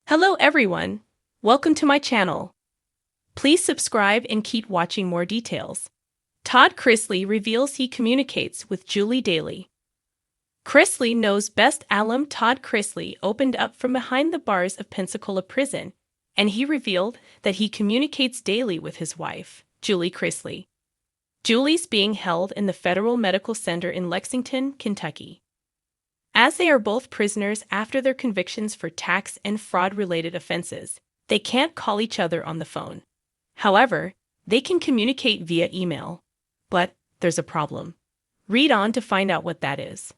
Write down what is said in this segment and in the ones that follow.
Hello everyone! Welcome to my channel. Please subscribe and keep watching more details. Todd Chrisley reveals he communicates with Julie daily. Chrisley knows best. Alum Todd Chrisley opened up from behind the bars of Pensacola prison, and he revealed that he communicates daily with his wife, Julie Chrisley. Julie's being held in the Federal Medical Center in Lexington, Kentucky. As they are both prisoners after their convictions for tax and fraud-related offenses, they can't call each other on the phone. However, they can communicate via email. But there's a problem. Read on to find out what that is.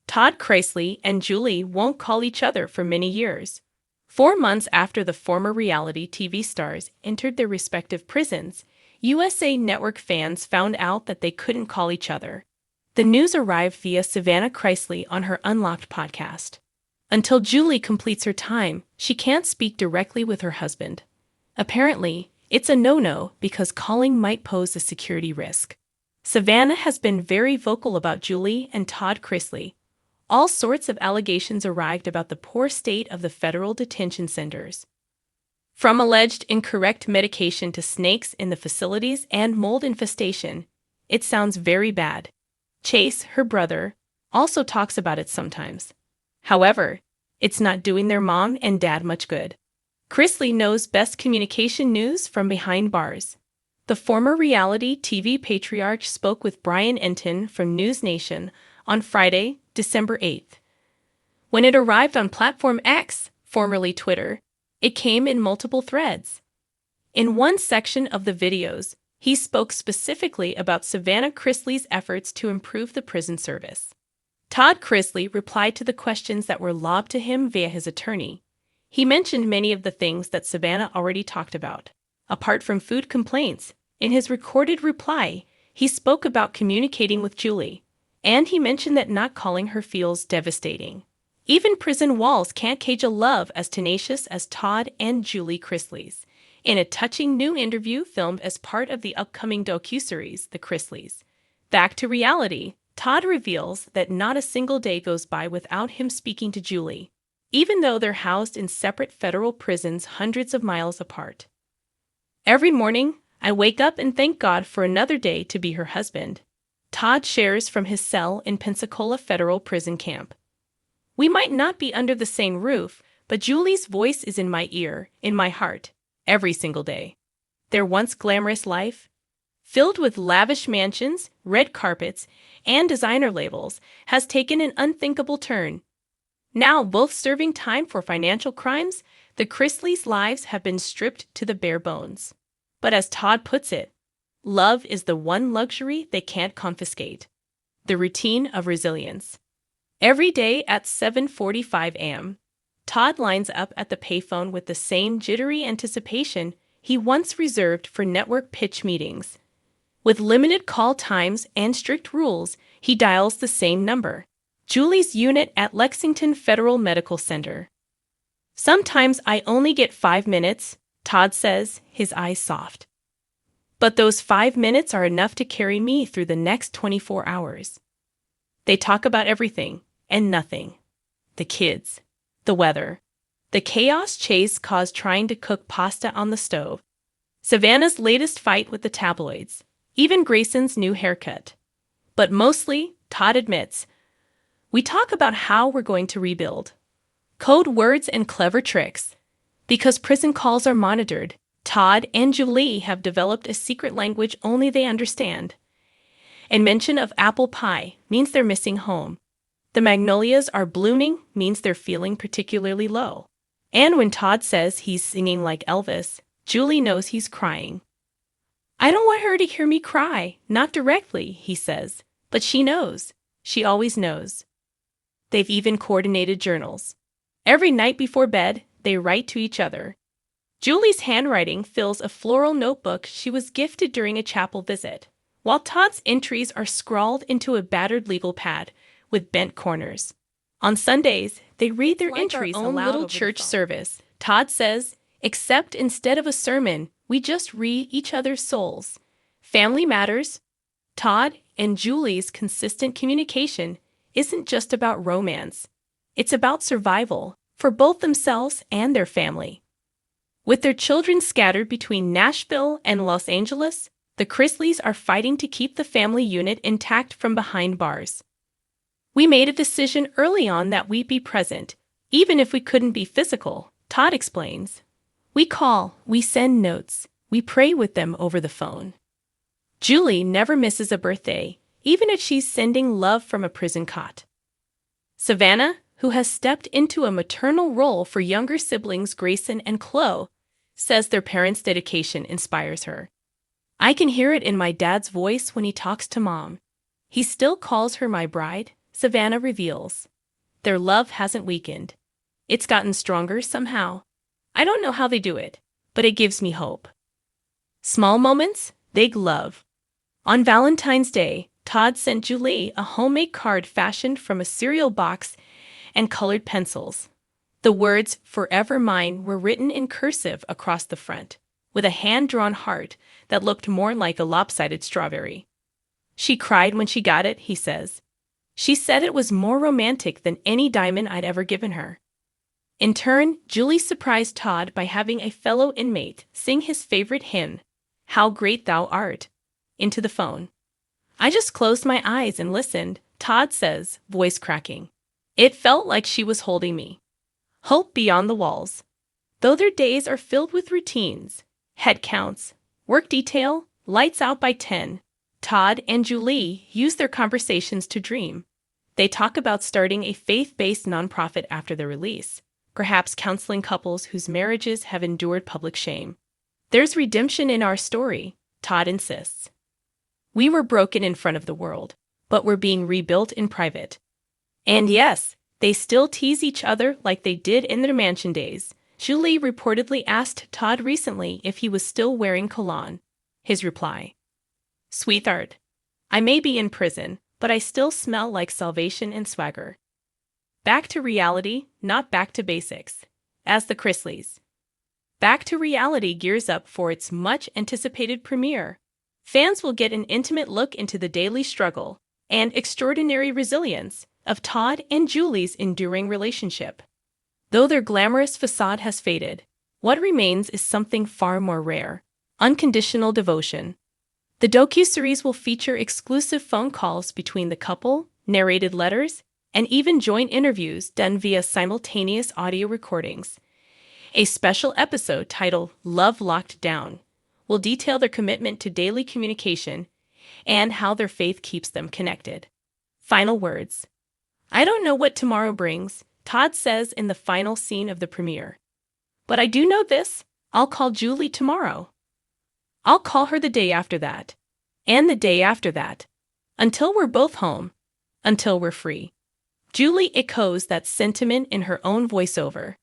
Todd Chrisley and Julie won't call each other for many years. 4 months after the former reality TV stars entered their respective prisons, USA Network fans found out that they couldn't call each other. The news arrived via Savannah Chrisley on her Unlocked podcast. Until Julie completes her time, she can't speak directly with her husband. Apparently, it's a no-no because calling might pose a security risk. Savannah has been very vocal about Julie and Todd Chrisley. All sorts of allegations arrived about the poor state of the federal detention centers. From alleged incorrect medication to snakes in the facilities and mold infestation, it sounds very bad. Chase, her brother, also talks about it sometimes. However, it's not doing their mom and dad much good. Chrisley knows best communication news from behind bars. The former reality TV patriarch spoke with Brian Enton from News Nation on Friday, December 8th. When it arrived on Platform X, formerly Twitter, it came in multiple threads. In one section of the videos, he spoke specifically about Savannah Chrisley's efforts to improve the prison service. Todd Chrisley replied to the questions that were lobbed to him via his attorney. He mentioned many of the things that Savannah already talked about. Apart from food complaints, in his recorded reply, he spoke about communicating with Julie, and he mentioned that not calling her feels devastating. Even prison walls can't cage a love as tenacious as Todd and Julie Chrisley's. In a touching new interview filmed as part of the upcoming docuseries, The Chrisleys. Back to reality, Todd reveals that not a single day goes by without him speaking to Julie, even though they're housed in separate federal prisons hundreds of miles apart. Every morning, I wake up and thank God for another day to be her husband. Todd shares from his cell in Pensacola Federal Prison Camp. We might not be under the same roof, but Julie's voice is in my ear, in my heart. Every single day. Their once glamorous life, filled with lavish mansions, red carpets, and designer labels, has taken an unthinkable turn. Now both serving time for financial crimes, the Chrisleys' lives have been stripped to the bare bones. But as Todd puts it, love is the one luxury they can't confiscate. The routine of resilience. Every day at 7:45 a.m., Todd lines up at the payphone with the same jittery anticipation he once reserved for network pitch meetings. With limited call times and strict rules, he dials the same number, Julie's unit at Lexington Federal Medical Center. Sometimes I only get 5 minutes, Todd says, his eyes soft. But those 5 minutes are enough to carry me through the next 24 hours. They talk about everything and nothing. The kids. The weather. The chaos Chase caused trying to cook pasta on the stove. Savannah's latest fight with the tabloids. Even Grayson's new haircut. But mostly, Todd admits, we talk about how we're going to rebuild. Code words and clever tricks. Because prison calls are monitored, Todd and Julie have developed a secret language only they understand. And mention of apple pie means they're missing home. The magnolias are blooming means they're feeling particularly low. And when Todd says he's singing like Elvis, Julie knows he's crying. I don't want her to hear me cry, not directly, he says, but she knows. She always knows. They've even coordinated journals. Every night before bed, they write to each other. Julie's handwriting fills a floral notebook she was gifted during a chapel visit, while Todd's entries are scrawled into a battered legal pad with bent corners. On Sundays, they read their entries aloud over little church service. Todd says, except instead of a sermon, we just read each other's souls. Family matters. Todd and Julie's consistent communication isn't just about romance. It's about survival, for both themselves and their family. With their children scattered between Nashville and Los Angeles, the Chrisleys are fighting to keep the family unit intact from behind bars. We made a decision early on that we'd be present, even if we couldn't be physical, Todd explains. We call, we send notes, we pray with them over the phone. Julie never misses a birthday, even if she's sending love from a prison cot. Savannah, who has stepped into a maternal role for younger siblings Grayson and Chloe, says their parents' dedication inspires her. I can hear it in my dad's voice when he talks to Mom. He still calls her my bride, Savannah reveals. Their love hasn't weakened. It's gotten stronger somehow. I don't know how they do it, but it gives me hope. Small moments, big love. On Valentine's Day, Todd sent Julie a homemade card fashioned from a cereal box and colored pencils. The words "Forever Mine" were written in cursive across the front, with a hand-drawn heart that looked more like a lopsided strawberry. She cried when she got it, he says. She said it was more romantic than any diamond I'd ever given her. In turn, Julie surprised Todd by having a fellow inmate sing his favorite hymn, How Great Thou Art, into the phone. I just closed my eyes and listened, Todd says, voice cracking. It felt like she was holding me. Hope beyond the walls. Though their days are filled with routines, head counts, work detail, lights out by 10, Todd and Julie use their conversations to dream. They talk about starting a faith-based nonprofit after their release, perhaps counseling couples whose marriages have endured public shame. There's redemption in our story, Todd insists. We were broken in front of the world, but we're being rebuilt in private. And yes, they still tease each other like they did in their mansion days. Julie reportedly asked Todd recently if he was still wearing cologne. His reply: Sweetheart, I may be in prison, but I still smell like salvation and swagger. Back to reality, not back to basics. As the Chrisleys. Back to Reality gears up for its much-anticipated premiere. Fans will get an intimate look into the daily struggle and extraordinary resilience of Todd and Julie's enduring relationship. Though their glamorous facade has faded, what remains is something far more rare: unconditional devotion. The docuseries will feature exclusive phone calls between the couple, narrated letters, and even joint interviews done via simultaneous audio recordings. A special episode titled Love Locked Down will detail their commitment to daily communication and how their faith keeps them connected. Final words. I don't know what tomorrow brings, Todd says in the final scene of the premiere. But I do know this: I'll call Julie tomorrow. I'll call her the day after that. And the day after that. Until we're both home. Until we're free. Julie echoes that sentiment in her own voiceover.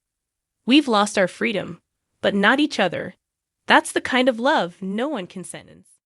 We've lost our freedom, but not each other. That's the kind of love no one can sentence.